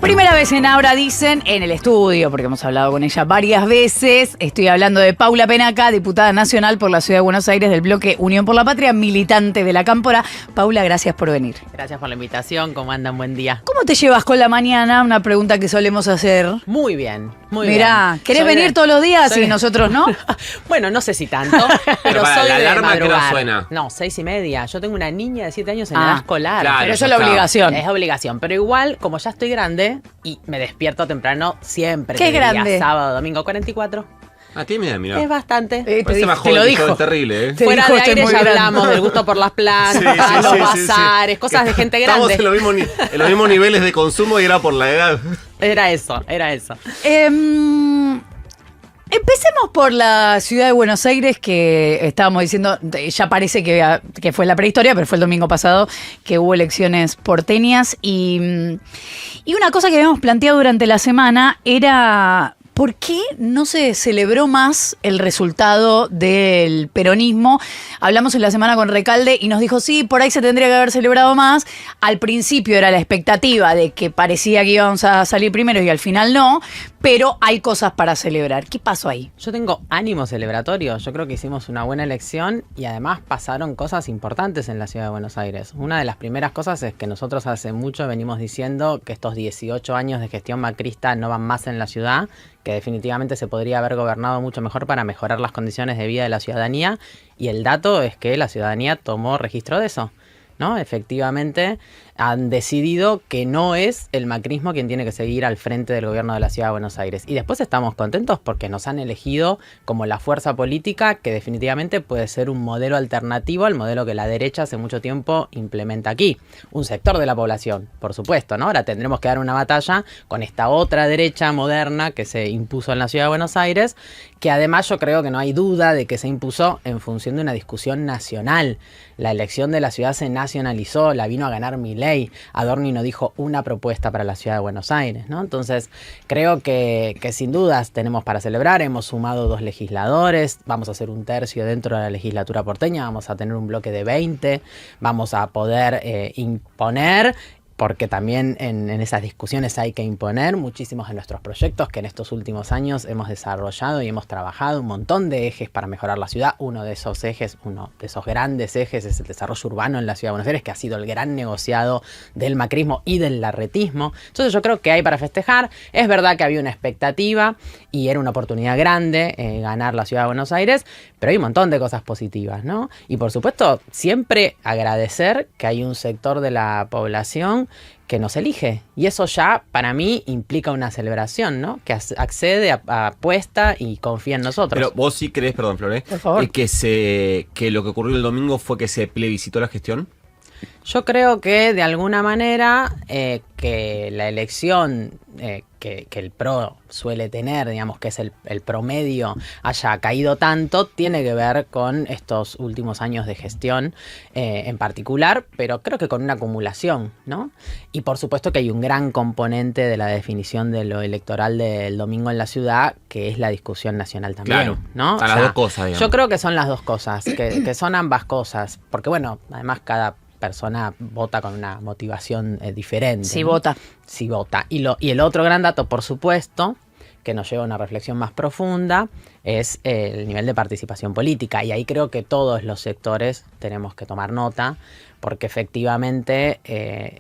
Primera vez en Ahora Dicen, en el estudio, porque hemos hablado con ella varias veces. Estoy hablando de Paula Penaca, diputada nacional por la Ciudad de Buenos Aires del bloque Unión por la Patria, militante de la Cámpora. Paula, gracias por venir. Gracias por la invitación, ¿cómo andan? Buen día. ¿Cómo te llevas con la mañana? Una pregunta que solemos hacer. Muy bien, muy bien. Mirá, ¿querés venir todos los días y nosotros no? Bueno, no sé si tanto, pero para, soy ¿la de alarma qué hora madrugar. suena? No, 6:30. Yo tengo una niña de 7 años en edad escolar. claro, pero eso ya es la está. obligación. Es obligación, pero igual, como ya estoy grande y me despierto temprano siempre. ¿Qué te diría, grande? sábado, domingo, 44. Tímida, mirá. Es bastante. Parece más te lo joven, dijo. es terrible, ¿eh? Te Fuera dijo, de estoy aire muy ya grande. hablamos del gusto por las plantas, los bazares, cosas de gente Estamos grande. en los mismos niveles de consumo y era por la edad. Era eso, era eso. Empecemos por la Ciudad de Buenos Aires, que estábamos diciendo, ya parece que fue la prehistoria, pero fue el domingo pasado que hubo elecciones porteñas. Y una cosa que habíamos planteado durante la semana era: ¿por qué no se celebró más el resultado del peronismo? Hablamos en la semana con Recalde y nos dijo, sí, por ahí se tendría que haber celebrado más. Al principio era la expectativa de que parecía que íbamos a salir primero y al final no, pero hay cosas para celebrar. ¿Qué pasó ahí? Yo tengo ánimo celebratorio. Yo creo que hicimos una buena elección y además pasaron cosas importantes en la Ciudad de Buenos Aires. Una de las primeras cosas es que nosotros hace mucho venimos diciendo que estos 18 años de gestión macrista no van más en la ciudad, que definitivamente se podría haber gobernado mucho mejor para mejorar las condiciones de vida de la ciudadanía, y el dato es que la ciudadanía tomó registro de eso, ¿no? Efectivamente han decidido que no es el macrismo quien tiene que seguir al frente del gobierno de la Ciudad de Buenos Aires. Y después estamos contentos porque nos han elegido como la fuerza política que definitivamente puede ser un modelo alternativo al modelo que la derecha hace mucho tiempo implementa aquí. Un sector de la población, por supuesto, ¿no? Ahora tendremos que dar una batalla con esta otra derecha moderna que se impuso en la Ciudad de Buenos Aires, que además yo creo que no hay duda de que se impuso en función de una discusión nacional. La elección de la ciudad se nacionalizó, la vino a ganar Milei. Adorni no dijo una propuesta para la Ciudad de Buenos Aires, ¿no? Entonces, creo que sin dudas tenemos para celebrar. Hemos sumado 2 legisladores, vamos a hacer un tercio dentro de la legislatura porteña, vamos a tener un bloque de 20, vamos a poder imponer, porque también en esas discusiones hay que imponer muchísimos de nuestros proyectos que en estos últimos años hemos desarrollado y hemos trabajado un montón de ejes para mejorar la ciudad. Uno de esos ejes, uno de esos grandes ejes es el desarrollo urbano en la Ciudad de Buenos Aires, que ha sido el gran negociado del macrismo y del larretismo. Entonces yo creo que hay para festejar. Es verdad que había una expectativa y era una oportunidad grande ganar la Ciudad de Buenos Aires, pero hay un montón de cosas positivas, ¿no? Y por supuesto, siempre agradecer que hay un sector de la población que nos elige, y eso ya para mí implica una celebración, ¿no? Que accede a apuesta y confía en nosotros. Pero vos sí creés, perdón, Flores, por favor, que lo que ocurrió el domingo fue que se plebiscitó la gestión. Yo creo que de alguna manera que la elección que el PRO suele tener, digamos que es el promedio, haya caído tanto, tiene que ver con estos últimos años de gestión en particular, pero creo que con una acumulación, ¿no? Y por supuesto que hay un gran componente de la definición de lo electoral del domingo en la ciudad, que es la discusión nacional también, Claro, ¿no? son las dos cosas, digamos. Yo creo que son las dos cosas, que son ambas cosas, porque bueno, además cada persona vota con una motivación diferente. sí, ¿no? vota. Sí, vota. Y el otro gran dato, por supuesto, que nos lleva a una reflexión más profunda, es el nivel de participación política. Y ahí creo que todos los sectores tenemos que tomar nota, porque efectivamente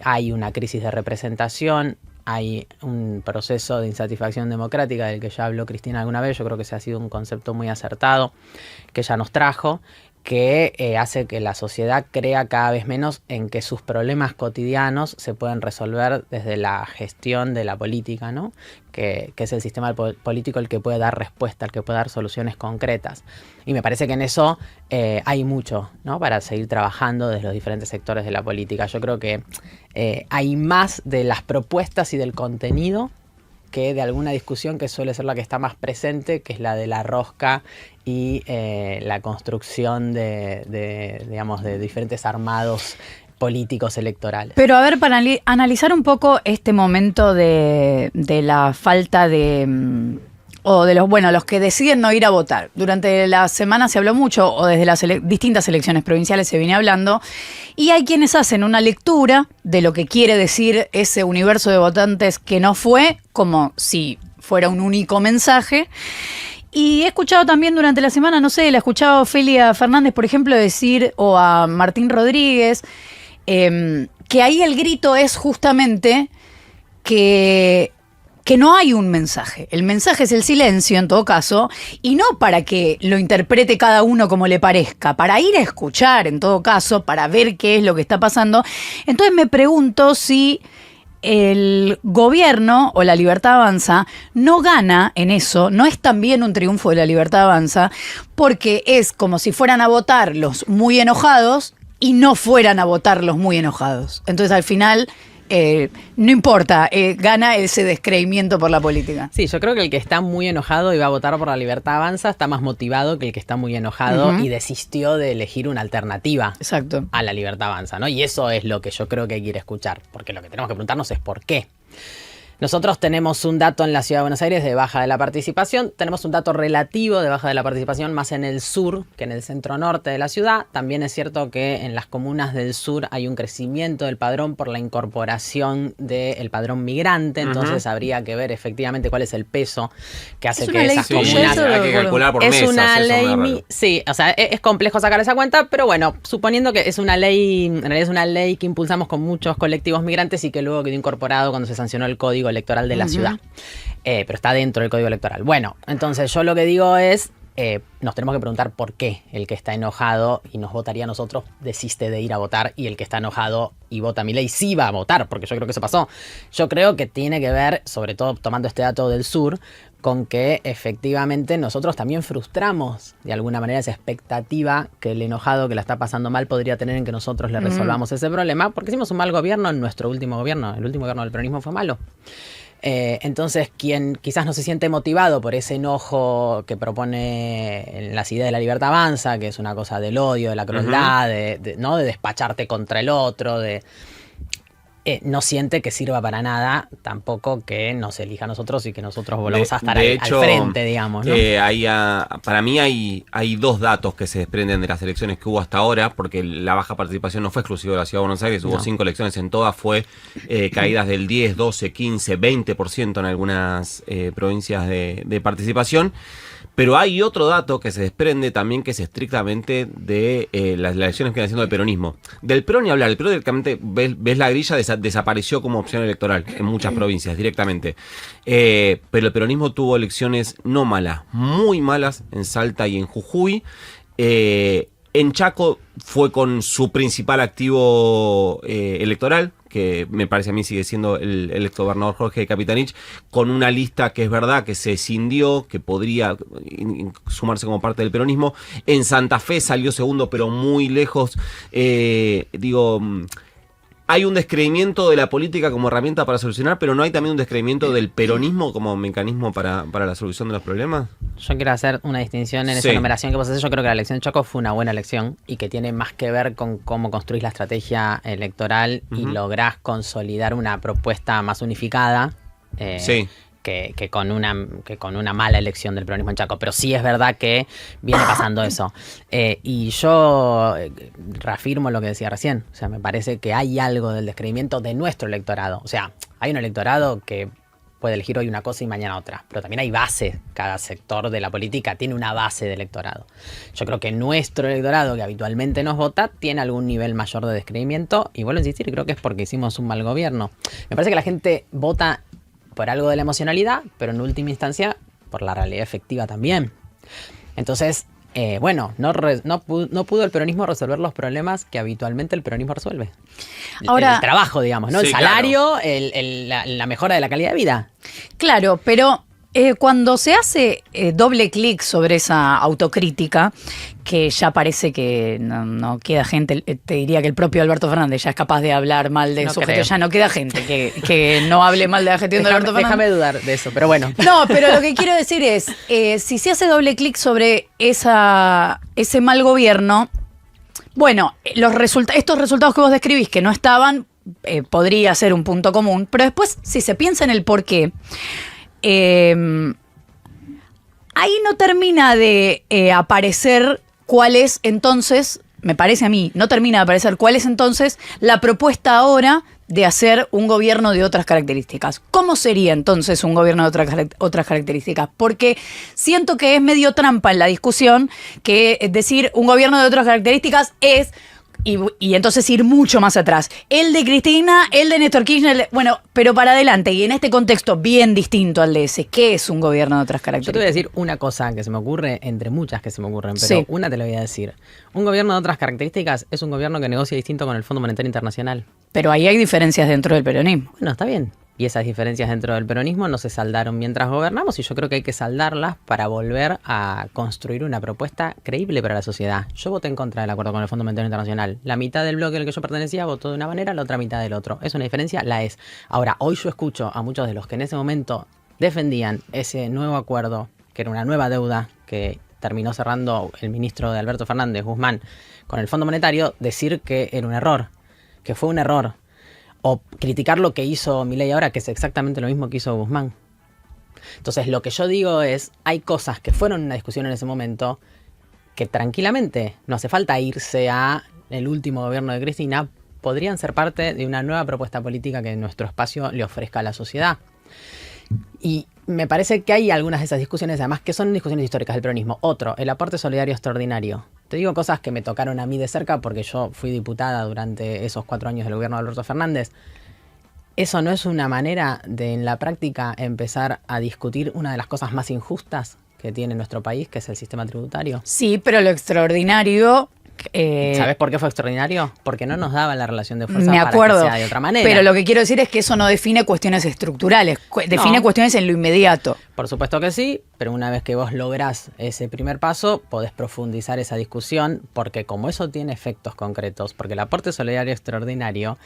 hay una crisis de representación, hay un proceso de insatisfacción democrática del que ya habló Cristina alguna vez. Yo creo que ese ha sido un concepto muy acertado que ella nos trajo, que hace que la sociedad crea cada vez menos en que sus problemas cotidianos se pueden resolver desde la gestión de la política, ¿no? Que es el sistema político el que puede dar respuesta, el que puede dar soluciones concretas. Y me parece que en eso hay mucho, ¿no? Para seguir trabajando desde los diferentes sectores de la política. Yo creo que hay más de las propuestas y del contenido que de alguna discusión que suele ser la que está más presente, que es la de la rosca y la construcción de diferentes armados políticos electorales. Pero a ver, para analizar un poco este momento de la falta de o de los que deciden no ir a votar. Durante la semana se habló mucho, o desde las distintas elecciones provinciales se viene hablando, y hay quienes hacen una lectura de lo que quiere decir ese universo de votantes que no fue, como si fuera un único mensaje. Y he escuchado también durante la semana, no sé, la he escuchado a Ofelia Fernández, por ejemplo, decir, o a Martín Rodríguez, que ahí el grito es justamente que no hay un mensaje. El mensaje es el silencio, en todo caso, y no para que lo interprete cada uno como le parezca, para ir a escuchar, en todo caso, para ver qué es lo que está pasando. Entonces me pregunto si el gobierno o la Libertad Avanza no gana en eso, no es también un triunfo de la Libertad Avanza, porque es como si fueran a votar los muy enojados y no fueran a votar los muy enojados. Entonces al final no importa, gana ese descreimiento por la política. Sí, yo creo que el que está muy enojado y va a votar por la Libertad Avanza está más motivado que el que está muy enojado y desistió de elegir una alternativa a la Libertad Avanza, ¿no? Y eso es lo que yo creo que hay que ir a escuchar, porque lo que tenemos que preguntarnos es ¿por qué? Nosotros tenemos un dato en la Ciudad de Buenos Aires de baja de la participación, tenemos un dato relativo de baja de la participación más en el sur que en el centro norte de la ciudad. También es cierto que en las comunas del sur hay un crecimiento del padrón por la incorporación del padrón migrante, entonces habría que ver efectivamente cuál es el peso que hace que esas comunas... Hay que calcular por mesas. Es una ley... Sí, o sea, es complejo sacar esa cuenta, pero bueno, suponiendo que es una ley, en realidad es una ley que impulsamos con muchos colectivos migrantes y que luego quedó incorporado cuando se sancionó el Código Electoral de la ciudad, pero está dentro del Código Electoral. Bueno, entonces yo lo que digo es, nos tenemos que preguntar por qué el que está enojado y nos votaría a nosotros desiste de ir a votar y el que está enojado y vota a Milei sí va a votar, porque yo creo que eso pasó. Yo creo que tiene que ver, sobre todo tomando este dato del sur, con que efectivamente nosotros también frustramos de alguna manera esa expectativa que el enojado que la está pasando mal podría tener en que nosotros le resolvamos ese problema, porque hicimos un mal gobierno en nuestro último gobierno. El último gobierno del peronismo fue malo. Entonces, quien quizás no se siente motivado por ese enojo que propone en las ideas de la Libertad Avanza, que es una cosa del odio, de la crueldad, ¿no? De despacharte contra el otro, no siente que sirva para nada tampoco que nos elija a nosotros y que nosotros volvamos a estar al frente, digamos, ¿no? Para mí hay dos datos que se desprenden de las elecciones que hubo hasta ahora, porque la baja participación no fue exclusiva de la Ciudad de Buenos Aires, hubo 5 elecciones en todas, fue caídas del 10, 12, 15, 20% en algunas provincias de participación. Pero hay otro dato que se desprende también, que es estrictamente de las elecciones que vienen haciendo del peronismo. Del PRO ni hablar, el PRO directamente, ves la grilla, desapareció como opción electoral en muchas provincias directamente. Pero el peronismo tuvo elecciones no malas, muy malas en Salta y en Jujuy. En Chaco fue con su principal activo electoral, que me parece a mí sigue siendo el exgobernador Jorge Capitanich, con una lista que es verdad que se escindió, que podría sumarse como parte del peronismo. En Santa Fe salió segundo, pero muy lejos. Hay un descreimiento de la política como herramienta para solucionar, pero ¿no hay también un descreimiento del peronismo como mecanismo para la solución de los problemas? Yo quiero hacer una distinción en esa enumeración que vos haces. Yo creo que la elección de Chaco fue una buena elección y que tiene más que ver con cómo construís la estrategia electoral y lográs consolidar una propuesta más unificada. Que con una mala elección del peronismo en Chaco. Pero sí es verdad que viene pasando eso. Y yo reafirmo lo que decía recién. O sea, me parece que hay algo del descreimiento de nuestro electorado. O sea, hay un electorado que puede elegir hoy una cosa y mañana otra. Pero también hay base. Cada sector de la política tiene una base de electorado. Yo creo que nuestro electorado, que habitualmente nos vota, tiene algún nivel mayor de descreimiento. Y vuelvo a insistir, creo que es porque hicimos un mal gobierno. Me parece que la gente vota por algo de la emocionalidad, pero en última instancia por la realidad efectiva también. Entonces, no pudo el peronismo resolver los problemas que habitualmente el peronismo resuelve. Ahora, el trabajo, digamos, ¿no? Sí, el salario, claro. La mejora de la calidad de vida. Claro, pero cuando se hace doble clic sobre esa autocrítica, que ya parece que no queda gente, te diría que el propio Alberto Fernández ya es capaz de hablar mal de su gestión, ya no queda gente que no hable mal de la gestión de Alberto Fernández. Déjame dudar de eso, pero bueno. No, pero lo que quiero decir es, si se hace doble clic sobre ese mal gobierno, bueno, estos resultados que vos describís que no estaban, podría ser un punto común, pero después, si se piensa en el porqué, ahí no termina de aparecer cuál es entonces, me parece a mí, no termina de aparecer cuál es entonces la propuesta ahora de hacer un gobierno de otras características. ¿Cómo sería entonces un gobierno de otras características? Porque siento que es medio trampa en la discusión que decir un gobierno de otras características es... Y entonces ir mucho más atrás. El de Cristina, el de Néstor Kirchner, bueno, pero para adelante y en este contexto bien distinto al de ese, ¿qué es un gobierno de otras características? Yo te voy a decir una cosa que se me ocurre, entre muchas que se me ocurren, pero Sí. una te la voy a decir. Un gobierno de otras características es un gobierno que negocia distinto con el Fondo Monetario Internacional. Pero ahí hay diferencias dentro del peronismo. Bueno, está bien. Y esas diferencias dentro del peronismo no se saldaron mientras gobernamos y yo creo que hay que saldarlas para volver a construir una propuesta creíble para la sociedad. Yo voté en contra del acuerdo con el Fondo Monetario Internacional. La mitad del bloque al que yo pertenecía votó de una manera, la otra mitad del otro. ¿Es una diferencia? La es. Ahora, hoy yo escucho a muchos de los que en ese momento defendían ese nuevo acuerdo, que era una nueva deuda que terminó cerrando el ministro de Alberto Fernández, Guzmán, con el Fondo Monetario, decir que era un error, que fue un error. O criticar lo que hizo Milei ahora, que es exactamente lo mismo que hizo Guzmán. Entonces, lo que yo digo es, hay cosas que fueron una discusión en ese momento que tranquilamente, no hace falta irse a el último gobierno de Cristina, podrían ser parte de una nueva propuesta política que nuestro espacio le ofrezca a la sociedad. Y me parece que hay algunas de esas discusiones, además, que son discusiones históricas del peronismo. Otro, el aporte solidario extraordinario. Te digo cosas que me tocaron a mí de cerca porque yo fui diputada durante esos 4 años del gobierno de Alberto Fernández. ¿Eso no es una manera de, en la práctica, empezar a discutir una de las cosas más injustas que tiene nuestro país, que es el sistema tributario? Sí, pero lo extraordinario... ¿Sabes por qué fue extraordinario? Porque no nos daba la relación de fuerza me para acuerdo, que sea de otra manera. pero lo que quiero decir es que eso no define cuestiones estructurales, define cuestiones en lo inmediato. Por supuesto que sí, pero una vez que vos lográs ese primer paso, podés profundizar esa discusión, porque como eso tiene efectos concretos, porque el aporte solidario extraordinario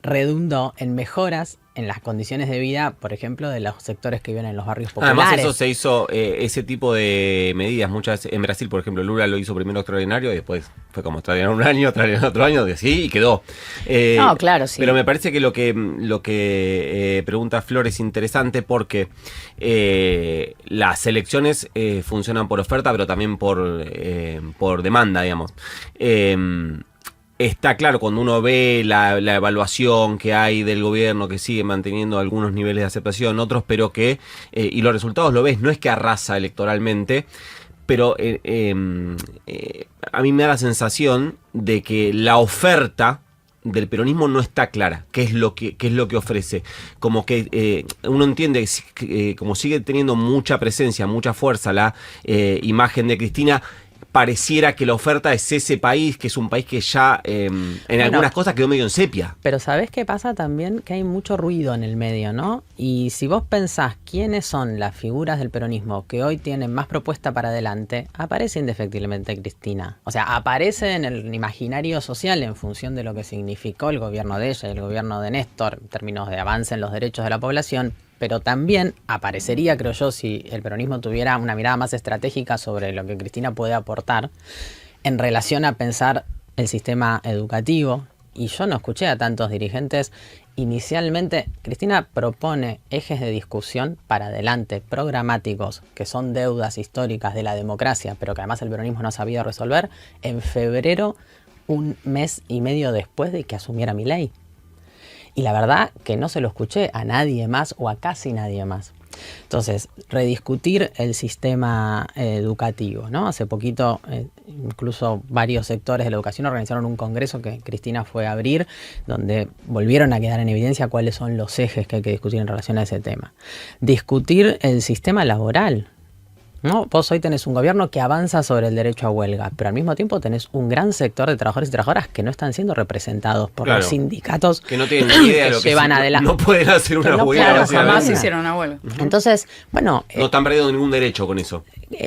redundó en mejoras en las condiciones de vida, por ejemplo, de los sectores que viven en los barrios populares. Además, eso se hizo, ese tipo de medidas, muchas en Brasil, por ejemplo, Lula lo hizo primero extraordinario y después fue como extraordinario un año, extraordinario otro año, y así, y quedó. No, claro, sí. Pero me parece que lo que pregunta Flor es interesante porque las elecciones funcionan por oferta, pero también por demanda, digamos. Está claro, cuando uno ve la evaluación que hay del gobierno, que sigue manteniendo algunos niveles de aceptación, otros, pero que, y los resultados lo ves, no es que arrasa electoralmente, pero a mí me da la sensación de que la oferta del peronismo no está clara, qué es lo que ofrece. Como que uno entiende, como sigue teniendo mucha presencia, mucha fuerza la imagen de Cristina, pareciera que la oferta es ese país, que es un país que ya en algunas cosas quedó medio en sepia. Pero ¿sabés qué pasa también? Que hay mucho ruido en el medio, ¿no? Y si vos pensás quiénes son las figuras del peronismo que hoy tienen más propuesta para adelante, aparece indefectiblemente Cristina. O sea, aparece en el imaginario social en función de lo que significó el gobierno de ella y el gobierno de Néstor en términos de avance en los derechos de la población. Pero también aparecería, creo yo, si el peronismo tuviera una mirada más estratégica sobre lo que Cristina puede aportar en relación a pensar el sistema educativo. Y yo no escuché a tantos dirigentes. Inicialmente, Cristina propone ejes de discusión para adelante, programáticos, que son deudas históricas de la democracia, pero que además el peronismo no ha sabido resolver, en febrero, un mes y medio después de que asumiera Milei. Y la verdad que no se lo escuché a nadie más o a casi nadie más. Entonces, rediscutir el sistema educativo, ¿no? Hace poquito, incluso varios sectores de la educación organizaron un congreso que Cristina fue a abrir, donde volvieron a quedar en evidencia cuáles son los ejes que hay que discutir en relación a ese tema. Discutir el sistema laboral, ¿no? Vos hoy tenés un gobierno que avanza sobre el derecho a huelga, pero al mismo tiempo tenés un gran sector de trabajadores y trabajadoras que no están siendo representados por los sindicatos que no tienen ni idea de lo que llevan adelante. No pueden hacer una huelga. Claro, jamás hicieron una huelga. Entonces, bueno... no están perdiendo ningún derecho con eso.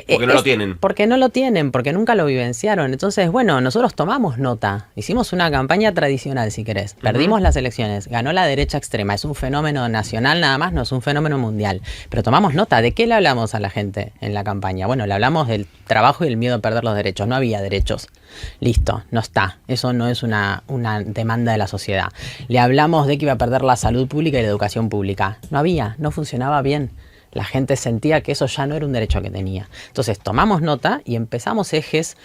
Porque no lo tienen. Porque no lo tienen, porque nunca lo vivenciaron. Entonces, bueno, nosotros tomamos nota. Hicimos una campaña tradicional, si querés. Perdimos las elecciones. Ganó la derecha extrema. Es un fenómeno nacional nada más, no es un fenómeno mundial. Pero tomamos nota. ¿De qué le hablamos a la gente en la campaña? Bueno, le hablamos del trabajo y el miedo a perder los derechos. No había derechos. Listo, no está. Eso no es una demanda de la sociedad. Le hablamos de que iba a perder la salud pública y la educación pública. No había, no funcionaba bien. la gente sentía que eso ya no era un derecho que tenía. Entonces tomamos nota y empezamos ejes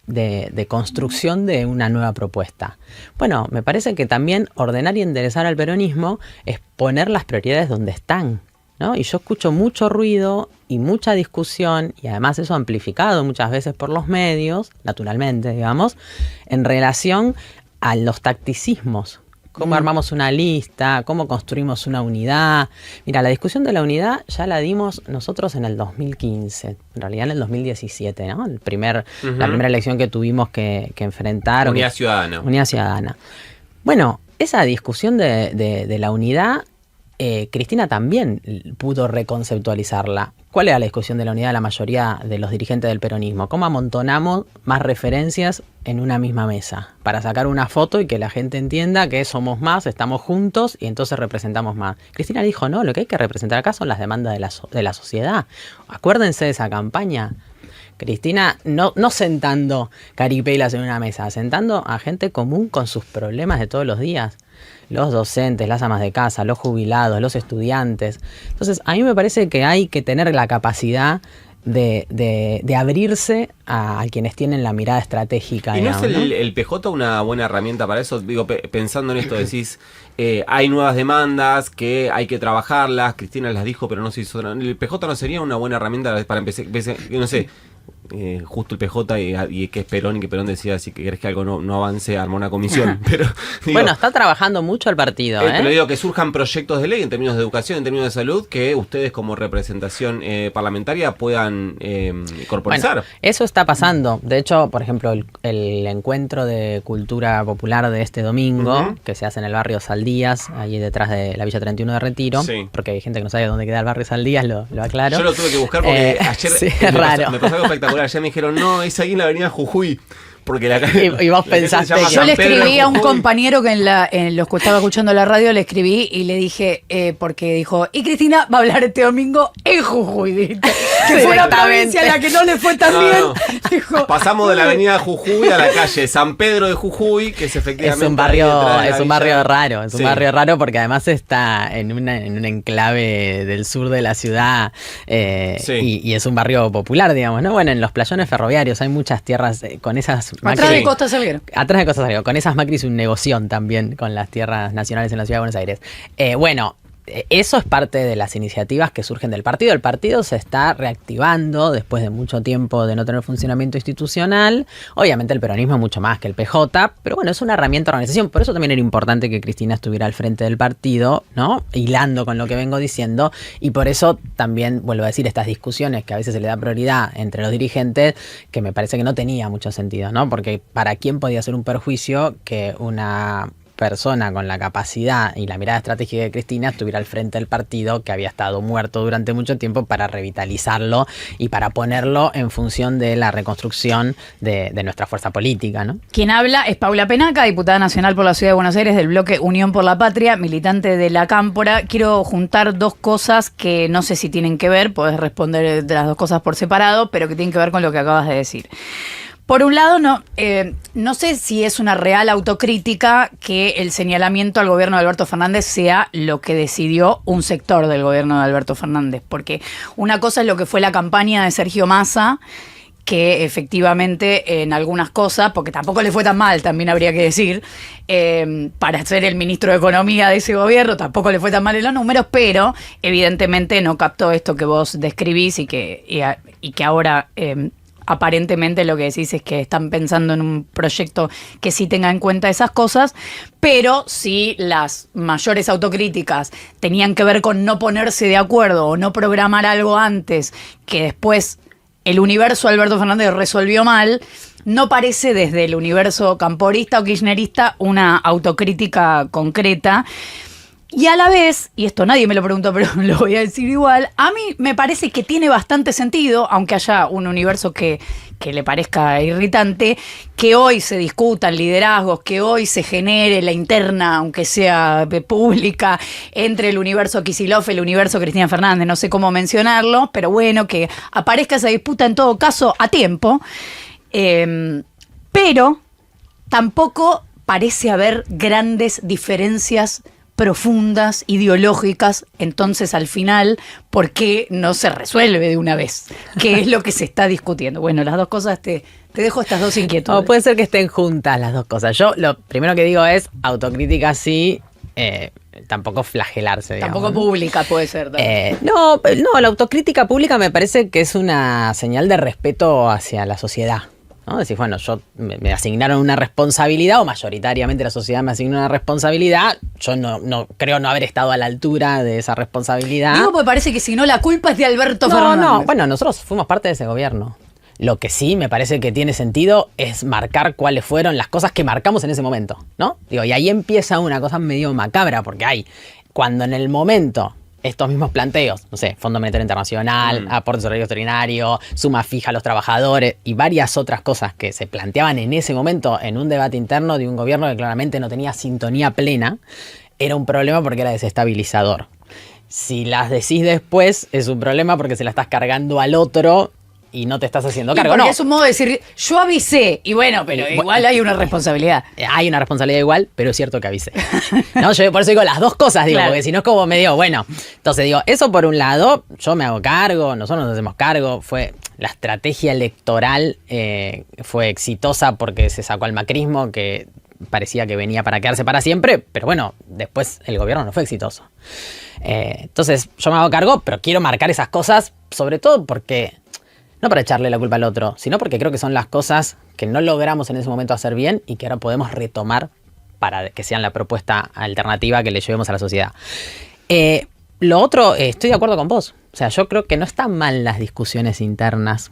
de construcción de una nueva propuesta. Bueno, me parece que también ordenar y enderezar al peronismo es poner las prioridades donde están, ¿no? Y yo escucho mucho ruido y mucha discusión, y además eso amplificado muchas veces por los medios, naturalmente, digamos, en relación a los tacticismos. ¿Cómo armamos una lista? ¿Cómo construimos una unidad? Mira, la discusión de la unidad ya la dimos nosotros en el 2015, en realidad en el 2017, ¿no? La primera elección que tuvimos que enfrentar. Unidad Ciudadana. Unidad Ciudadana. Bueno, esa discusión de la unidad, Cristina también pudo reconceptualizarla. ¿Cuál era la discusión de la unidad de la mayoría de los dirigentes del peronismo? ¿Cómo amontonamos más referencias en una misma mesa para sacar una foto y que la gente entienda que somos más, estamos juntos y entonces representamos más? Cristina dijo, no, lo que hay que representar acá son las demandas de la sociedad. Acuérdense de esa campaña. Cristina, no sentando caripelas en una mesa, sentando a gente común con sus problemas de todos los días. Los docentes, las amas de casa, los jubilados, los estudiantes. Entonces, a mí me parece que hay que tener la capacidad de abrirse a quienes tienen la mirada estratégica. ¿Y no digamos, es el PJ una buena herramienta para eso? Digo, pensando en esto, decís, hay nuevas demandas que hay que trabajarlas, Cristina las dijo, pero no se hizo. ¿El PJ no sería una buena herramienta para empezar? No sé, justo el PJ y que es Perón, y que Perón decía, si querés que algo no avance, arma una comisión. Pero digo, bueno, está trabajando mucho el partido. Pero digo que surjan proyectos de ley en términos de educación, en términos de salud, que ustedes como representación parlamentaria puedan corporizar. Bueno, eso está pasando. De hecho, por ejemplo, el encuentro de cultura popular de este domingo, que se hace en el barrio Saldías, allí detrás de la Villa 31 de Retiro, porque hay gente que no sabe dónde queda el barrio Saldías, lo aclaro. Yo lo tuve que buscar porque ayer sí, me pasó algo espectacular. Ayer me dijeron, no, es ahí en la avenida Jujuy. Porque la calle, y vos pensaste que yo le escribí a un compañero que en los que estaba escuchando la radio, le escribí y le dije, porque dijo, y Cristina va a hablar este domingo en Jujuy, ¿viste? Que fue una provincia a la que no le fue tan bien. Dijo, pasamos de la avenida Jujuy a la calle San Pedro de Jujuy, que es efectivamente es un barrio raro, es un barrio raro porque además está en un enclave del sur de la ciudad, y es un barrio popular, digamos, ¿no? Bueno, en los playones ferroviarios hay muchas tierras con esas atrás de Costa Salguero. Atrás de Costa Salguero. Con esas Macri hizo un negoción también con las tierras nacionales en la Ciudad de Buenos Aires. Bueno, eso es parte de las iniciativas que surgen del partido. El partido se está reactivando después de mucho tiempo de no tener funcionamiento institucional. Obviamente el peronismo es mucho más que el PJ, pero bueno, es una herramienta de organización. Por eso también era importante que Cristina estuviera al frente del partido, ¿no? Hilando con lo que vengo diciendo. Y por eso también, vuelvo a decir, estas discusiones que a veces se le da prioridad entre los dirigentes, que me parece que no tenía mucho sentido, ¿no? Porque ¿para quién podía ser un perjuicio que una persona con la capacidad y la mirada estratégica de Cristina estuviera al frente del partido que había estado muerto durante mucho tiempo, para revitalizarlo y para ponerlo en función de la reconstrucción de nuestra fuerza política, ¿no? Quien habla es Paula Penaca, diputada nacional por la Ciudad de Buenos Aires del bloque Unión por la Patria, militante de la Cámpora. Quiero juntar dos cosas que no sé si tienen que ver, podés responder de las dos cosas por separado, pero que tienen que ver con lo que acabas de decir. Por un lado, no sé si es una real autocrítica que el señalamiento al gobierno de Alberto Fernández sea lo que decidió un sector del gobierno de Alberto Fernández, porque una cosa es lo que fue la campaña de Sergio Massa, que efectivamente en algunas cosas, porque tampoco le fue tan mal, también habría que decir, para ser el ministro de Economía de ese gobierno, tampoco le fue tan mal en los números, pero evidentemente no captó esto que vos describís y que ahora aparentemente lo que decís es que están pensando en un proyecto que sí tenga en cuenta esas cosas, pero si las mayores autocríticas tenían que ver con no ponerse de acuerdo o no programar algo antes que después el universo Alberto Fernández resolvió mal, no parece desde el universo camporista o kirchnerista una autocrítica concreta. Y a la vez, y esto nadie me lo preguntó, pero lo voy a decir igual, a mí me parece que tiene bastante sentido, aunque haya un universo que le parezca irritante, que hoy se discutan liderazgos, que hoy se genere la interna, aunque sea pública, entre el universo Kicillof y el universo Cristina Fernández, no sé cómo mencionarlo, pero bueno, que aparezca esa disputa en todo caso a tiempo, pero tampoco parece haber grandes diferencias profundas, ideológicas. Entonces, al final, ¿por qué no se resuelve de una vez? ¿Qué es lo que se está discutiendo? Bueno, las dos cosas, te dejo estas dos inquietudes. O puede ser que estén juntas las dos cosas. Yo lo primero que digo es autocrítica sí, tampoco flagelarse, digamos. Tampoco pública puede ser. No, la autocrítica pública me parece que es una señal de respeto hacia la sociedad, ¿no? Decir, bueno, me asignaron una responsabilidad, o mayoritariamente la sociedad me asignó una responsabilidad, yo no creo no haber estado a la altura de esa responsabilidad. Digo, porque parece que si no, la culpa es de Alberto Fernández. No, bueno, nosotros fuimos parte de ese gobierno. Lo que sí me parece que tiene sentido es marcar cuáles fueron las cosas que marcamos en ese momento, ¿no? Digo, y ahí empieza una cosa medio macabra, porque cuando en el momento estos mismos planteos, no sé, Fondo Monetario Internacional, aporte solidario extraordinario, suma fija a los trabajadores y varias otras cosas que se planteaban en ese momento en un debate interno de un gobierno que claramente no tenía sintonía plena, era un problema porque era desestabilizador. Si las decís después, es un problema porque se la estás cargando al otro y no te estás haciendo cargo. Porque no, es un modo de decir, yo avisé, y bueno, pero igual hay una responsabilidad. Hay una responsabilidad igual, pero es cierto que avisé. No, yo por eso digo las dos cosas, digo, Claro. porque si no es como medio, bueno. Entonces digo, eso por un lado, yo me hago cargo, nosotros nos hacemos cargo, la estrategia electoral fue exitosa porque se sacó al macrismo, que parecía que venía para quedarse para siempre, pero bueno, después el gobierno no fue exitoso. Entonces yo me hago cargo, pero quiero marcar esas cosas, sobre todo porque, no para echarle la culpa al otro, sino porque creo que son las cosas que no logramos en ese momento hacer bien y que ahora podemos retomar para que sean la propuesta alternativa que le llevemos a la sociedad. Lo otro, estoy de acuerdo con vos. O sea, yo creo que no están mal las discusiones internas.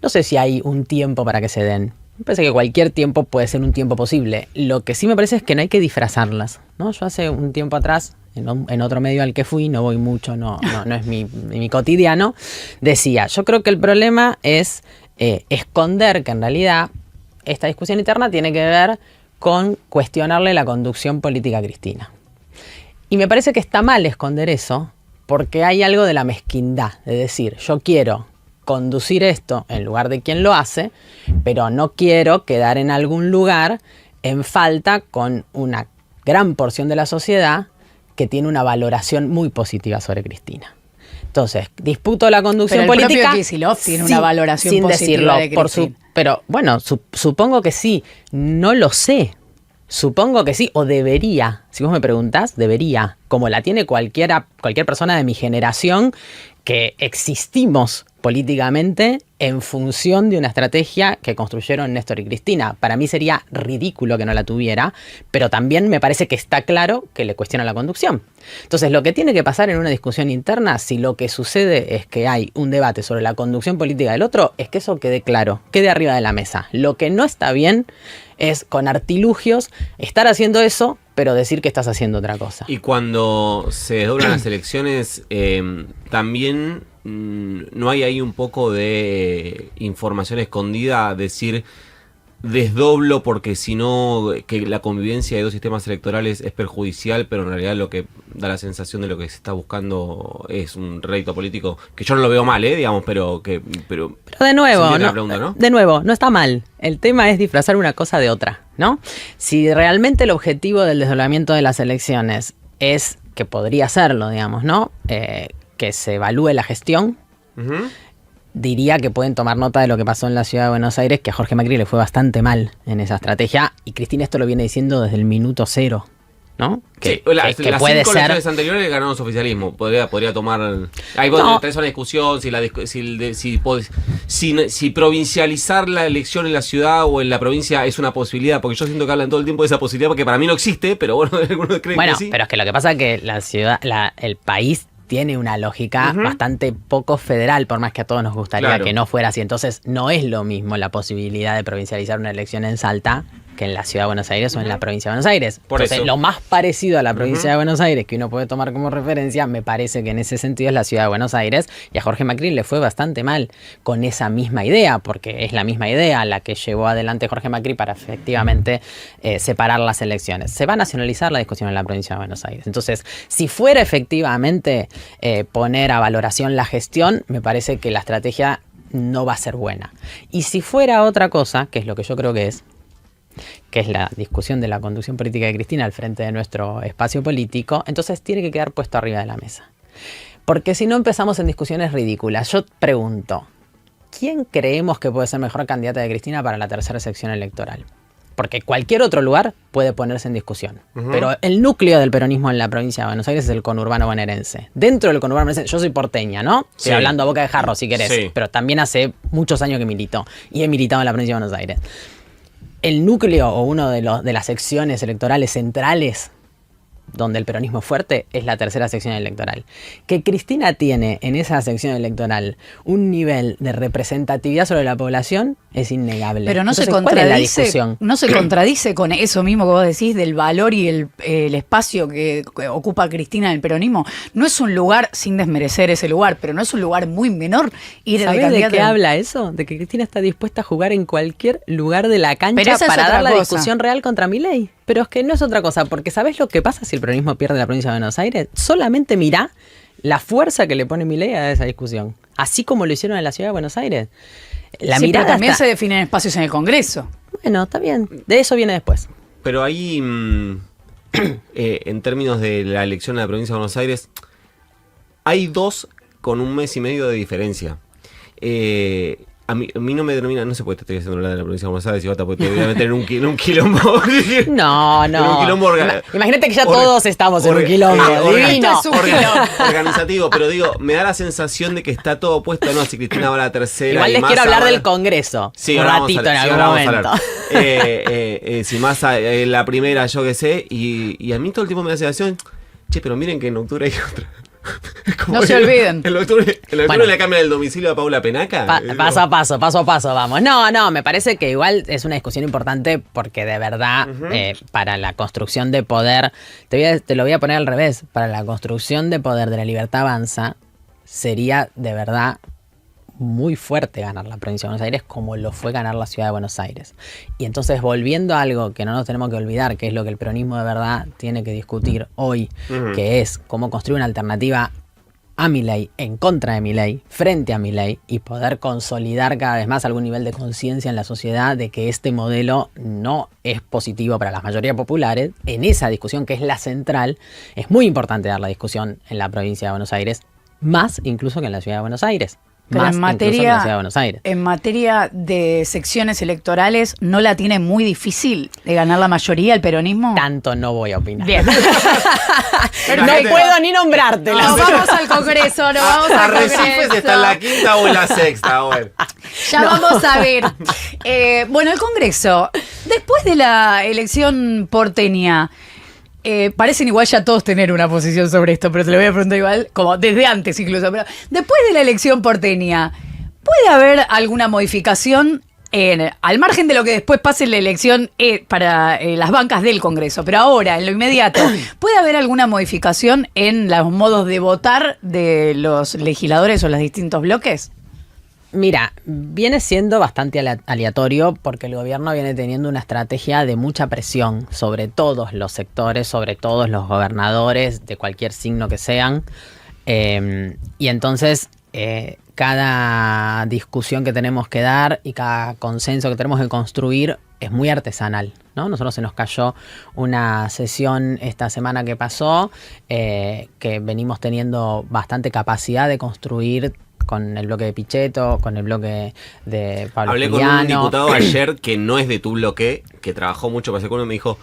No sé si hay un tiempo para que se den. Me parece que cualquier tiempo puede ser un tiempo posible. Lo que sí me parece es que no hay que disfrazarlas, ¿no? Yo hace un tiempo atrás, en otro medio al que fui, no voy mucho, no es mi cotidiano, decía, yo creo que el problema es esconder que en realidad esta discusión interna tiene que ver con cuestionarle la conducción política a Cristina. Y me parece que está mal esconder eso, porque hay algo de la mezquindad, de decir, yo quiero conducir esto en lugar de quien lo hace, pero no quiero quedar en algún lugar en falta con una gran porción de la sociedad que tiene una valoración muy positiva sobre Cristina. Entonces, disputo la conducción Pero el política. propio Kicillof tiene una valoración sin positiva decirlo, de Cristina. pero bueno, supongo que sí. No lo sé. Supongo que sí, o debería. Si vos me preguntás, debería. Como la tiene cualquier persona de mi generación que existimos políticamente en función de una estrategia que construyeron Néstor y Cristina. Para mí sería ridículo que no la tuviera, pero también me parece que está claro que le cuestiona la conducción. Entonces, lo que tiene que pasar en una discusión interna, si lo que sucede es que hay un debate sobre la conducción política del otro, es que eso quede claro, quede arriba de la mesa. Lo que no está bien es con artilugios estar haciendo eso, pero decir que estás haciendo otra cosa. Y cuando se desdoblan las elecciones, también no hay ahí un poco de información escondida, decir desdoblo porque si no, que la convivencia de dos sistemas electorales es perjudicial, pero en realidad lo que da la sensación de lo que se está buscando es un rédito político, que yo no lo veo mal, digamos, pero de nuevo, se entiende no, la pregunta, ¿no? De nuevo, no está mal. El tema es disfrazar una cosa de otra, ¿no? Si realmente el objetivo del desdoblamiento de las elecciones es, que podría serlo, digamos, ¿no? Que se evalúe la gestión, diría que pueden tomar nota de lo que pasó en la ciudad de Buenos Aires, que a Jorge Macri le fue bastante mal en esa estrategia, y Cristina esto lo viene diciendo desde el minuto cero, ¿no? Que las puede 5 elecciones anteriores ganaron su oficialismo. Podría tomar. Ahí tenés una discusión si provincializar la elección en la ciudad o en la provincia es una posibilidad, porque yo siento que hablan todo el tiempo de esa posibilidad, porque para mí no existe, pero bueno, algunos creen que sí. Pero es que lo que pasa es que la ciudad, el país tiene una lógica bastante poco federal, por más que a todos nos gustaría que no fuera así. Entonces, no es lo mismo la posibilidad de provincializar una elección en Salta que en la ciudad de Buenos Aires o en la provincia de Buenos Aires. Entonces, lo más parecido a la provincia de Buenos Aires que uno puede tomar como referencia, me parece que en ese sentido es la ciudad de Buenos Aires, y a Jorge Macri le fue bastante mal con esa misma idea, porque es la misma idea la que llevó adelante Jorge Macri para efectivamente separar las elecciones. Se va a nacionalizar la discusión en la provincia de Buenos Aires. Entonces, si fuera efectivamente poner a valoración la gestión, me parece que la estrategia no va a ser buena. Y si fuera otra cosa, que es lo que yo creo que es, que es la discusión de la conducción política de Cristina al frente de nuestro espacio político, entonces tiene que quedar puesto arriba de la mesa. Porque si no empezamos en discusiones ridículas. Yo pregunto, ¿quién creemos que puede ser mejor candidata de Cristina para la tercera sección electoral? Porque cualquier otro lugar puede ponerse en discusión. Pero el núcleo del peronismo en la provincia de Buenos Aires es el conurbano bonaerense. Dentro del conurbano bonaerense, yo soy porteña, ¿no? Estoy hablando a boca de jarro, si querés. Sí. Pero también hace muchos años que milito. Y he militado en la provincia de Buenos Aires. El núcleo o uno de las secciones electorales centrales donde el peronismo es fuerte, es la tercera sección electoral. Que Cristina tiene en esa sección electoral un nivel de representatividad sobre la población es innegable. Pero no Entonces, se ¿cuál es la contradice, discusión? no se contradice con eso mismo que vos decís del valor y el espacio que ocupa Cristina en el peronismo. No es un lugar, sin desmerecer ese lugar, pero no es un lugar muy menor ir de ¿Sabés de candidata. qué habla eso? De que Cristina está dispuesta a jugar en cualquier lugar de la Pero cancha esa es para otra dar la cosa. discusión real contra Milei. Pero es que no es otra cosa, porque ¿sabés lo que pasa si el peronismo pierde la provincia de Buenos Aires? Solamente mirá la fuerza que le pone Milei a esa discusión. Así como lo hicieron en la ciudad de Buenos Aires. La Sí, pero mirada también está... se definen espacios en el Congreso. Bueno, está bien. De eso viene después. Pero ahí, en términos de la elección de la provincia de Buenos Aires, hay dos con 1 mes y medio de diferencia. A mí no me denomina, no sé por qué te estoy haciendo hablar de la provincia de Buenos Aires, porque te voy a meter en un quilombo. No. En un quilombo Imagínate que ya todos estamos en un quilombo. Divino. Esto es un quilombo. Organizativo, pero digo, me da la sensación de que está todo puesto, no, si Cristina va a la tercera. Igual y les Massa quiero hablar va a del Congreso. Sí, un ahora vamos ratito a en sí, algún ahora vamos a momento. hablar. Si Massa la primera, yo qué sé, y a mí todo el tiempo me da la sensación, che, pero miren que en octubre hay otra. No se olviden. En octubre Bueno. le cambian el domicilio a Paula Penaca. Paso a paso, vamos. No, me parece que igual es una discusión importante porque de verdad, para la construcción de poder, te lo voy a poner al revés, para la construcción de poder de la Libertad Avanza, sería de verdad muy fuerte ganar la provincia de Buenos Aires como lo fue ganar la ciudad de Buenos Aires. Y entonces, volviendo a algo que no nos tenemos que olvidar, que es lo que el peronismo de verdad tiene que discutir hoy, que es cómo construir una alternativa a Milei, en contra de Milei, frente a Milei, y poder consolidar cada vez más algún nivel de conciencia en la sociedad de que este modelo no es positivo para las mayorías populares. En esa discusión, que es la central, es muy importante dar la discusión en la provincia de Buenos Aires, más incluso que en la ciudad de Buenos Aires. Pero Más en incluso que en la ciudad de materia, Buenos Aires. en materia de secciones electorales, ¿no la tiene muy difícil de ganar la mayoría el peronismo? Tanto no voy a opinar. Bien. No Perfecto. puedo ni nombrártela. Nos vamos al Congreso, nos vamos al Arrecifes Congreso. está en la quinta o en la sexta, bueno. Ya vamos a ver. Bueno, el Congreso, después de la elección porteña, parecen igual ya todos tener una posición sobre esto, pero te lo voy a preguntar igual, como desde antes incluso. Pero después de la elección porteña, ¿puede haber alguna modificación al margen de lo que después pase en la elección para las bancas del Congreso? Pero ahora, en lo inmediato, ¿puede haber alguna modificación en los modos de votar de los legisladores o los distintos bloques? Mira, viene siendo bastante aleatorio porque el gobierno viene teniendo una estrategia de mucha presión sobre todos los sectores, sobre todos los gobernadores de cualquier signo que sean. Y entonces cada discusión que tenemos que dar y cada consenso que tenemos que construir es muy artesanal, ¿no? Nosotros se nos cayó una sesión esta semana que pasó, que venimos teniendo bastante capacidad de construir con el bloque de Pichetto, con el bloque de Pablo Hablé Giuliano. con un diputado ayer que no es de tu bloque, que trabajó mucho para ese y me dijo,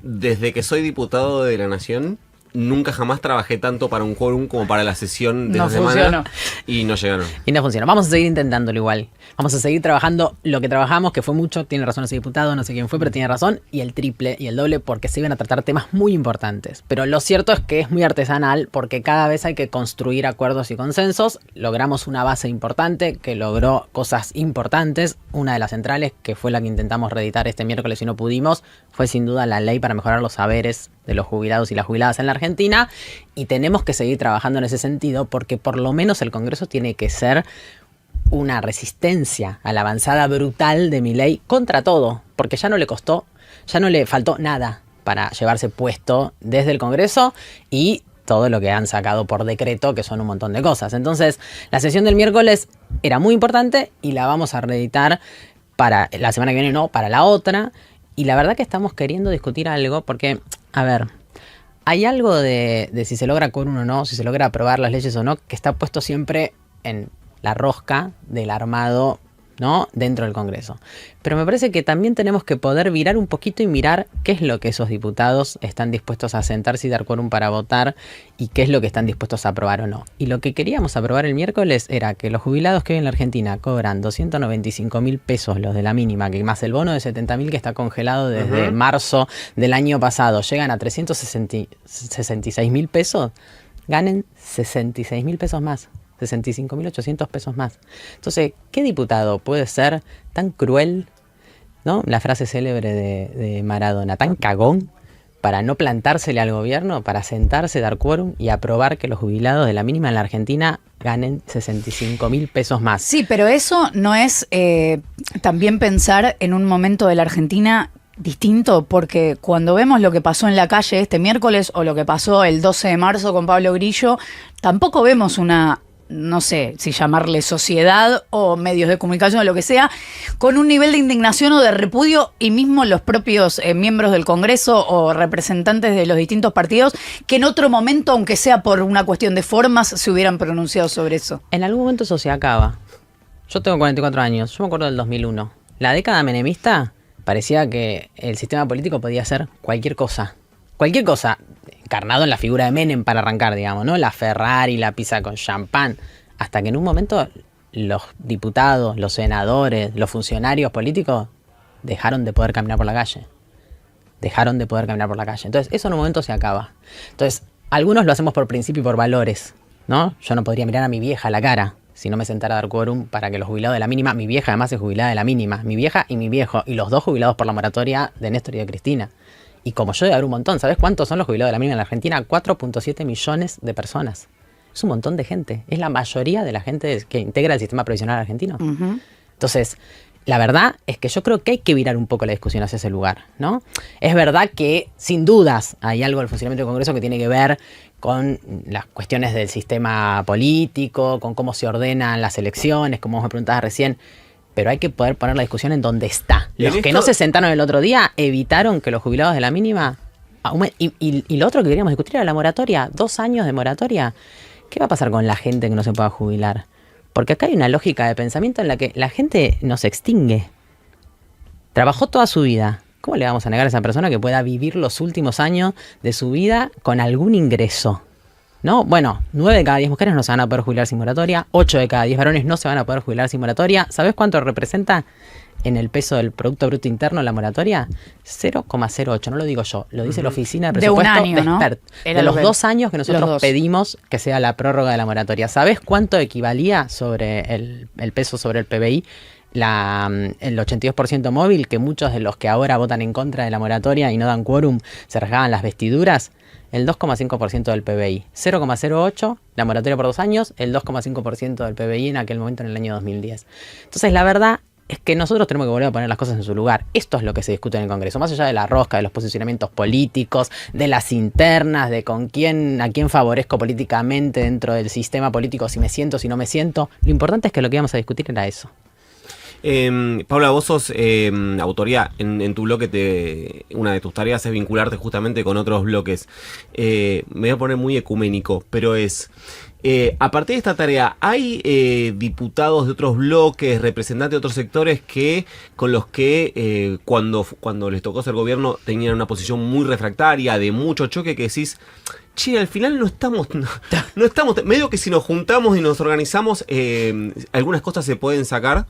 desde que soy diputado de la Nación, nunca jamás trabajé tanto para un quórum como para la sesión de No esa semana. funcionó. Y no llegaron. Y no funciona. Vamos a seguir intentándolo igual. Vamos a seguir trabajando lo que trabajamos, que fue mucho. Tiene razón ese diputado, no sé quién fue, pero tiene razón. Y el triple y el doble, porque se iban a tratar temas muy importantes. Pero lo cierto es que es muy artesanal, porque cada vez hay que construir acuerdos y consensos. Logramos una base importante, que logró cosas importantes. Una de las centrales, que fue la que intentamos reeditar este miércoles y no pudimos, fue sin duda la ley para mejorar los saberes de los jubilados y las jubiladas en la Argentina. Y tenemos que seguir trabajando en ese sentido, porque por lo menos el Congreso tiene que ser una resistencia a la avanzada brutal de Milei contra todo, porque ya no le costó, ya no le faltó nada para llevarse puesto desde el Congreso y todo lo que han sacado por decreto, que son un montón de cosas. Entonces, la sesión del miércoles era muy importante y la vamos a reeditar para la semana que viene, no, para la otra. Y la verdad que estamos queriendo discutir algo porque, a ver, hay algo de si se logra quórum o no, si se logra aprobar las leyes o no, que está puesto siempre en la rosca del armado, ¿no?, dentro del Congreso. Pero me parece que también tenemos que poder virar un poquito y mirar qué es lo que esos diputados están dispuestos a sentarse y dar quórum para votar y qué es lo que están dispuestos a aprobar o no. Y lo que queríamos aprobar el miércoles era que los jubilados que hoy en la Argentina cobran 295.000 pesos, los de la mínima, que más el bono de 70.000 que está congelado desde marzo del año pasado, llegan a 366.000 pesos, ganen 66.000 pesos más. 65.800 pesos más. Entonces, ¿qué diputado puede ser tan cruel, ¿no? La frase célebre de Maradona, tan cagón para no plantársele al gobierno, para sentarse, dar quórum y aprobar que los jubilados de la mínima en la Argentina ganen 65.000 pesos más? Sí, pero eso no es también pensar en un momento de la Argentina distinto, porque cuando vemos lo que pasó en la calle este miércoles o lo que pasó el 12 de marzo con Pablo Grillo, tampoco vemos una, no sé si llamarle sociedad o medios de comunicación o lo que sea, con un nivel de indignación o de repudio, y mismo los propios miembros del Congreso o representantes de los distintos partidos, que en otro momento, aunque sea por una cuestión de formas, se hubieran pronunciado sobre eso. En algún momento eso se acaba. Yo tengo 44 años, yo me acuerdo del 2001. La década menemista parecía que el sistema político podía hacer cualquier cosa. Cualquier cosa, encarnado en la figura de Menem para arrancar, digamos, ¿no? La Ferrari, la pizza con champán. Hasta que en un momento los diputados, los senadores, los funcionarios políticos dejaron de poder caminar por la calle. Dejaron de poder caminar por la calle. Entonces, eso en un momento se acaba. Entonces, algunos lo hacemos por principio y por valores, ¿no? Yo no podría mirar a mi vieja a la cara si no me sentara a dar quórum para que los jubilados de la mínima, mi vieja además es jubilada de la mínima, mi vieja y mi viejo, y los dos jubilados por la moratoria de Néstor y de Cristina. Y como yo, debe haber un montón. ¿Sabes cuántos son los jubilados de la mínima en la Argentina? 4.7 millones de personas. Es un montón de gente. Es la mayoría de la gente que integra el sistema previsional argentino. Uh-huh. Entonces, la verdad es que yo creo que hay que virar un poco la discusión hacia ese lugar, ¿no? Es verdad que, sin dudas, hay algo del funcionamiento del Congreso que tiene que ver con las cuestiones del sistema político, con cómo se ordenan las elecciones, como vos me preguntabas recién. Pero hay que poder poner la discusión en donde está. Los que no se sentaron el otro día evitaron que los jubilados de la mínima... Y lo otro que queríamos discutir era la moratoria. 2 años de moratoria. ¿Qué va a pasar con la gente que no se pueda jubilar? Porque acá hay una lógica de pensamiento en la que la gente no se extingue. Trabajó toda su vida. ¿Cómo le vamos a negar a esa persona que pueda vivir los últimos años de su vida con algún ingreso? ¿No? Bueno, 9 de cada 10 mujeres no se van a poder jubilar sin moratoria, 8 de cada 10 varones no se van a poder jubilar sin moratoria. ¿Sabes cuánto representa en el peso del Producto Bruto Interno la moratoria? 0,08, no lo digo yo, lo dice la Oficina de Presupuesto de un año, ¿no? De los 2 años que nosotros pedimos que sea la prórroga de la moratoria. ¿Sabes cuánto equivalía sobre el peso sobre el PBI? El 82% móvil, que muchos de los que ahora votan en contra de la moratoria y no dan quórum se rasgaban las vestiduras. El 2,5% del PBI. 0,08 la moratoria por 2 años, el 2,5% del PBI en aquel momento en el año 2010. Entonces, la verdad es que nosotros tenemos que volver a poner las cosas en su lugar. Esto es lo que se discute en el Congreso, más allá de la rosca, de los posicionamientos políticos, de las internas, de a quién favorezco políticamente dentro del sistema político, si me siento, si no me siento. Lo importante es que lo que íbamos a discutir era eso. Paula, vos sos autoría en tu bloque, una de tus tareas es vincularte justamente con otros bloques. Me voy a poner muy ecuménico, pero a partir de esta tarea, ¿hay diputados de otros bloques, representantes de otros sectores con los que cuando les tocó ser gobierno tenían una posición muy refractaria, de mucho choque, que decís, che, al final no estamos, medio que si nos juntamos y nos organizamos, algunas cosas se pueden sacar?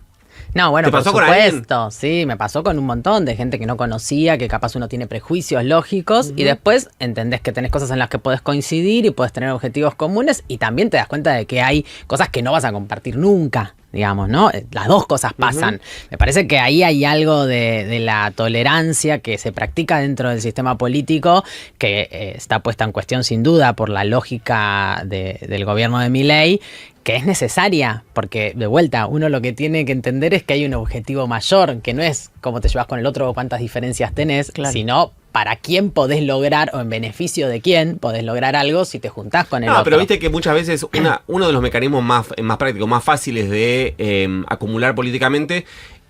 No, bueno, ¿te pasó por con supuesto, sí, me pasó con un montón de gente que no conocía, que capaz uno tiene prejuicios lógicos, y después entendés que tenés cosas en las que podés coincidir y podés tener objetivos comunes, y también te das cuenta de que hay cosas que no vas a compartir nunca, digamos, ¿no? Las dos cosas pasan. Me parece que ahí hay algo de la tolerancia que se practica dentro del sistema político, que está puesta en cuestión sin duda por la lógica del gobierno de Milei, que es necesaria, porque de vuelta uno lo que tiene que entender es que hay un objetivo mayor, que no es cómo te llevas con el otro o cuántas diferencias tenés, claro, sino para quién podés lograr o en beneficio de quién podés lograr algo si te juntás con el otro. Pero viste que muchas veces uno de los mecanismos más prácticos, más fáciles de acumular políticamente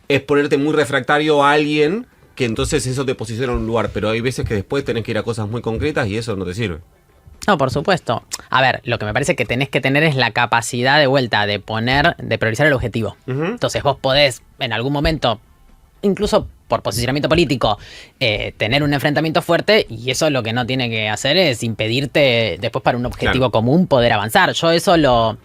es ponerte muy refractario a alguien que entonces eso te posiciona en un lugar, pero hay veces que después tenés que ir a cosas muy concretas y eso no te sirve. No, por supuesto. A ver, lo que me parece que tenés que tener es la capacidad de vuelta de priorizar el objetivo. Entonces vos podés en algún momento, incluso por posicionamiento político, tener un enfrentamiento fuerte, y eso lo que no tiene que hacer es impedirte después para un objetivo común poder avanzar. Yo eso lo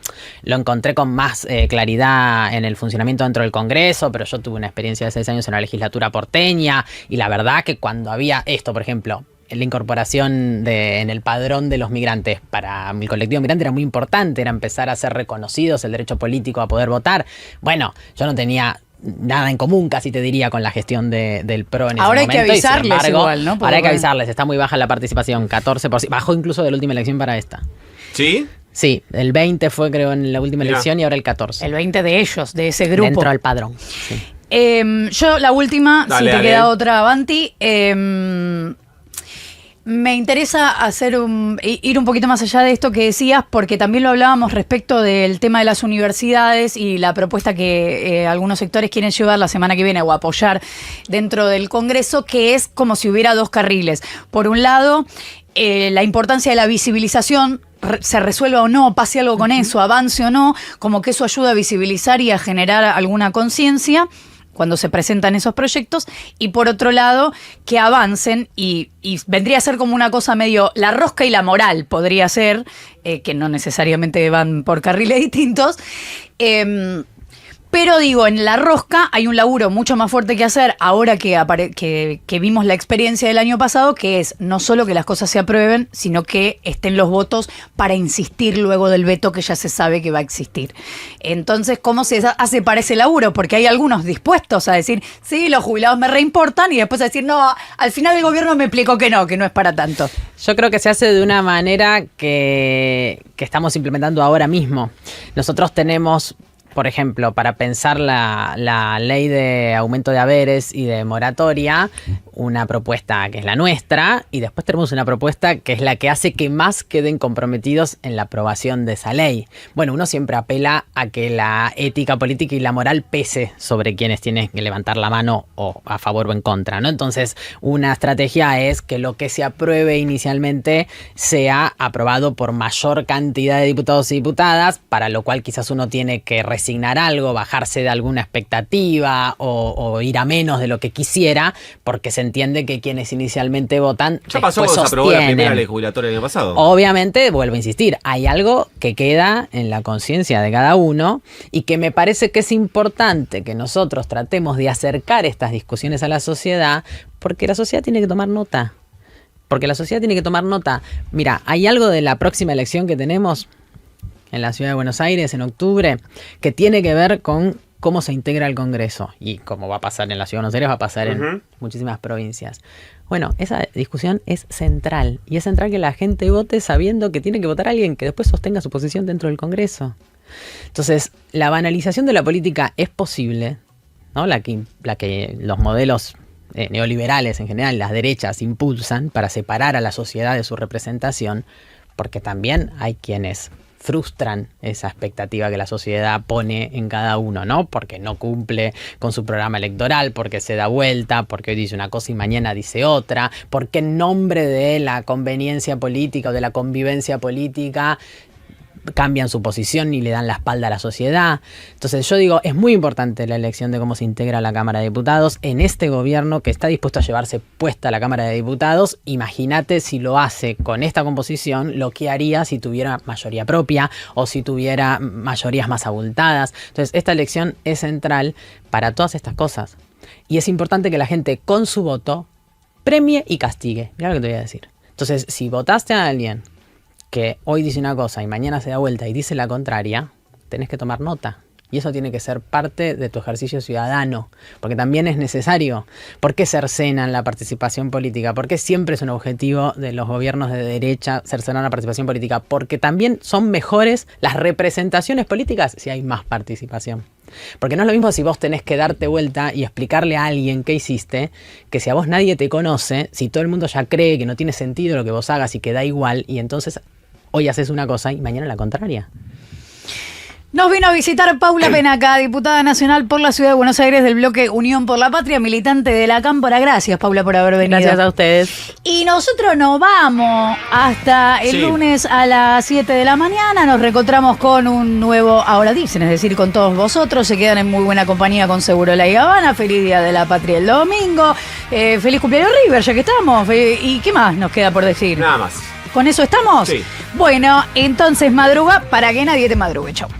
encontré con más claridad en el funcionamiento dentro del Congreso, pero yo tuve una experiencia de 6 años en la legislatura porteña, y la verdad que cuando había esto, por ejemplo, la incorporación en el padrón de los migrantes para mi colectivo migrante era muy importante, era empezar a ser reconocidos, el derecho político a poder votar. Bueno, yo no tenía nada en común, casi te diría, con la gestión del PRO en ese momento. Ahora hay que avisarles igual, ¿no? Ahora hay que avisarles, está muy baja la participación, 14%, bajó incluso de la última elección para esta. ¿Sí? Sí, el 20 fue creo en la última elección y ahora el 14. El 20 de ellos, de ese grupo. Dentro del padrón, sí. Yo la última, Dale, si te dale. queda otra, Avanti, me interesa ir un poquito más allá de esto que decías, porque también lo hablábamos respecto del tema de las universidades y la propuesta que algunos sectores quieren llevar la semana que viene o apoyar dentro del Congreso, que es como si hubiera dos carriles. Por un lado, la importancia de la visibilización, se resuelva o no, pase algo con eso, avance o no, como que eso ayuda a visibilizar y a generar alguna conciencia cuando se presentan esos proyectos, y por otro lado, que avancen y vendría a ser como una cosa medio la rosca y la moral, podría ser, que no necesariamente van por carriles distintos, pero digo, en la rosca hay un laburo mucho más fuerte que hacer ahora que vimos la experiencia del año pasado, que es no solo que las cosas se aprueben, sino que estén los votos para insistir luego del veto que ya se sabe que va a existir. Entonces, ¿cómo se hace para ese laburo? Porque hay algunos dispuestos a decir, sí, los jubilados me reimportan, y después a decir, no, al final el gobierno me explicó que no es para tanto. Yo creo que se hace de una manera que estamos implementando ahora mismo. Nosotros tenemos, por ejemplo, para pensar la ley de aumento de haberes y de moratoria, una propuesta que es la nuestra, y después tenemos una propuesta que es la que hace que más queden comprometidos en la aprobación de esa ley. Bueno, uno siempre apela a que la ética política y la moral pese sobre quienes tienen que levantar la mano o a favor o en contra, ¿no? Entonces, una estrategia es que lo que se apruebe inicialmente sea aprobado por mayor cantidad de diputados y diputadas, para lo cual quizás uno tiene que resignar algo, bajarse de alguna expectativa o ir a menos de lo que quisiera, porque se entiende que quienes inicialmente votan Ya pasó cuando se aprobó la primera ley jubilatoria el año pasado. Obviamente, vuelvo a insistir, hay algo que queda en la conciencia de cada uno, y que me parece que es importante que nosotros tratemos de acercar estas discusiones a la sociedad, porque la sociedad tiene que tomar nota. Mira, hay algo de la próxima elección que tenemos en la ciudad de Buenos Aires en octubre que tiene que ver con cómo se integra el Congreso, y como va a pasar en la ciudad de Buenos Aires, va a pasar en muchísimas provincias. Bueno, esa discusión es central, y es central que la gente vote sabiendo que tiene que votar a alguien que después sostenga su posición dentro del Congreso. Entonces, la banalización de la política es posible, ¿no? La que los modelos neoliberales en general, las derechas, impulsan para separar a la sociedad de su representación, porque también hay quienes frustran esa expectativa que la sociedad pone en cada uno, ¿no? Porque no cumple con su programa electoral, porque se da vuelta, porque hoy dice una cosa y mañana dice otra, porque en nombre de la conveniencia política o de la convivencia política cambian su posición y le dan la espalda a la sociedad. Entonces yo digo, es muy importante la elección de cómo se integra la Cámara de Diputados en este gobierno que está dispuesto a llevarse puesta la Cámara de Diputados. Imagínate si lo hace con esta composición, lo que haría si tuviera mayoría propia o si tuviera mayorías más abultadas. Entonces esta elección es central para todas estas cosas, y es importante que la gente con su voto premie y castigue. Mira lo que te voy a decir. Entonces, si votaste a alguien que hoy dice una cosa y mañana se da vuelta y dice la contraria, tenés que tomar nota. Y eso tiene que ser parte de tu ejercicio ciudadano, porque también es necesario. ¿Por qué cercenan la participación política? ¿Por qué siempre es un objetivo de los gobiernos de derecha cercenar la participación política? Porque también son mejores las representaciones políticas si hay más participación. Porque no es lo mismo si vos tenés que darte vuelta y explicarle a alguien qué hiciste, que si a vos nadie te conoce, si todo el mundo ya cree que no tiene sentido lo que vos hagas y que da igual, y entonces hoy haces una cosa y mañana la contraria. Nos vino a visitar Paula Penaca, diputada nacional por la Ciudad de Buenos Aires del bloque Unión por la Patria, militante de la Cámpora. Gracias, Paula, por haber venido. Gracias a ustedes. Y nosotros nos vamos hasta el lunes a las 7 de la mañana. Nos reencontramos con un nuevo Ahora Dicen, es decir, con todos vosotros. Se quedan en muy buena compañía con Seguro La Habana. Feliz Día de la Patria el domingo. Feliz cumpleaños River, ya que estamos. ¿Y qué más nos queda por decir? Nada más. ¿Con eso estamos? Sí. Bueno, entonces madruga para que nadie te madrugue. Chau.